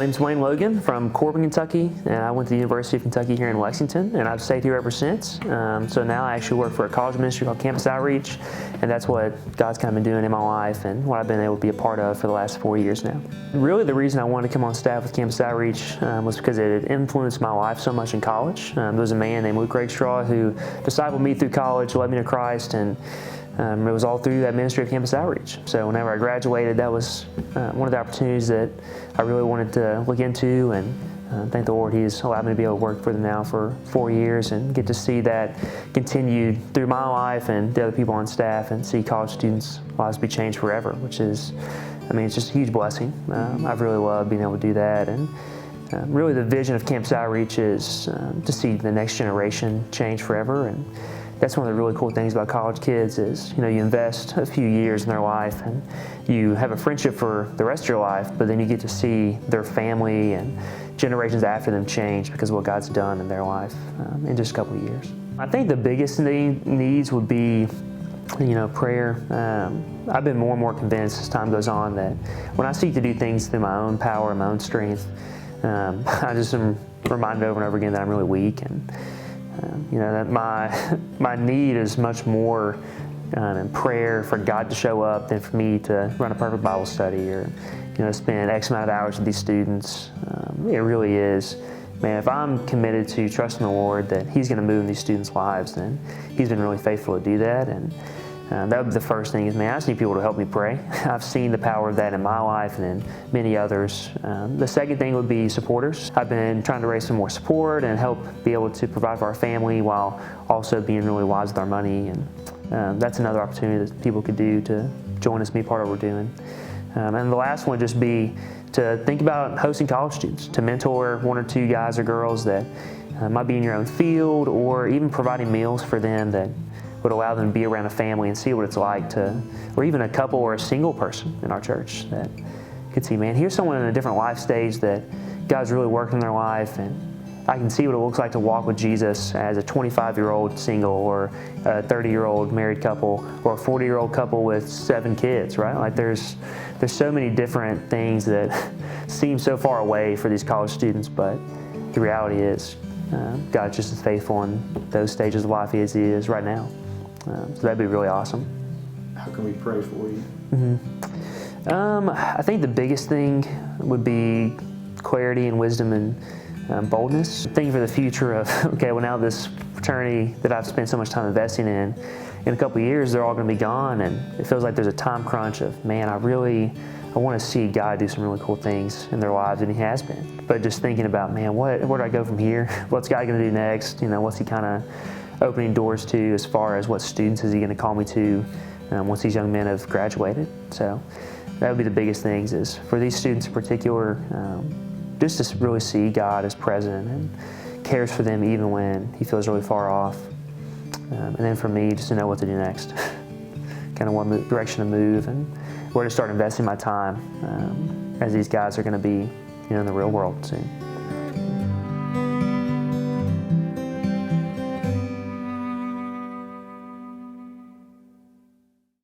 name's Logan from Corbin, Kentucky, and I went to the University of Kentucky here in Lexington, and I've stayed here ever since. So now I actually work for a college ministry called Campus Outreach, and that's what God's kind of been doing in my life and what I've been able to be a part of for the last 4 years now. Really the reason I wanted to come on staff with Campus Outreach was because it had influenced my life so much in college. There was a man named Luke Rakestraw who discipled me through college, led me to Christ, and it was all through that ministry of Campus Outreach. So whenever I graduated, that was one of the opportunities that I really wanted to look into, and thank the Lord He's allowed me to be able to work for them now for 4 years and get to see that continued through my life and the other people on staff, and see college students' lives be changed forever, which is, I mean, it's just a huge blessing. I've really loved being able to do that, and really the vision of Campus Outreach is to see the next generation change forever. And that's one of the really cool things about college kids is, you invest a few years in their life and you have a friendship for the rest of your life, but then you get to see their family and generations after them change because of what God's done in their life in just a couple of years. I think the biggest needs would be, prayer. I've been more and more convinced as time goes on that when I seek to do things through my own power and my own strength, I just am reminded over and over again that I'm really weak, and that my need is much more in prayer for God to show up than for me to run a perfect Bible study or spend X amount of hours with these students. It really is, man, if I'm committed to trusting the Lord that He's going to move in these students' lives, then He's been really faithful to do that. And that would be the first thing is, man, I just need people to help me pray. I've seen the power of that in my life and in many others. The second thing would be supporters. I've been trying to raise some more support and help be able to provide for our family while also being really wise with our money. And that's another opportunity that people could do to join us, be part of what we're doing. And the last one would just be to think about hosting college students, to mentor 1 or 2 guys or girls that might be in your own field, or even providing meals for them that would allow them to be around a family and see what it's like to, or even a couple or a single person in our church that could see, man, here's someone in a different life stage that God's really working in their life, and I can see what it looks like to walk with Jesus as a 25-year-old single, or a 30-year-old married couple, or a 40-year-old couple with 7 kids, right? Like there's so many different things that seem so far away for these college students, but the reality is God's just as faithful in those stages of life as He is right now. So that'd be really awesome. How can we pray for you? I think the biggest thing would be clarity and wisdom and boldness. Thinking for the future of, okay, well now this fraternity that I've spent so much time investing in a couple of years, they're all going to be gone, and it feels like there's a time crunch of, man, I want to see God do some really cool things in their lives, and He has been. But just thinking about, man, where do I go from here? What's God going to do next? What's He kind of opening doors to as far as what students is He going to call me to once these young men have graduated? So that would be the biggest things, is for these students in particular, just to really see God as present and cares for them even when He feels really far off. And then for me, just to know what to do next, kind of what direction to move and where to start investing my time as these guys are going to be in the real world soon.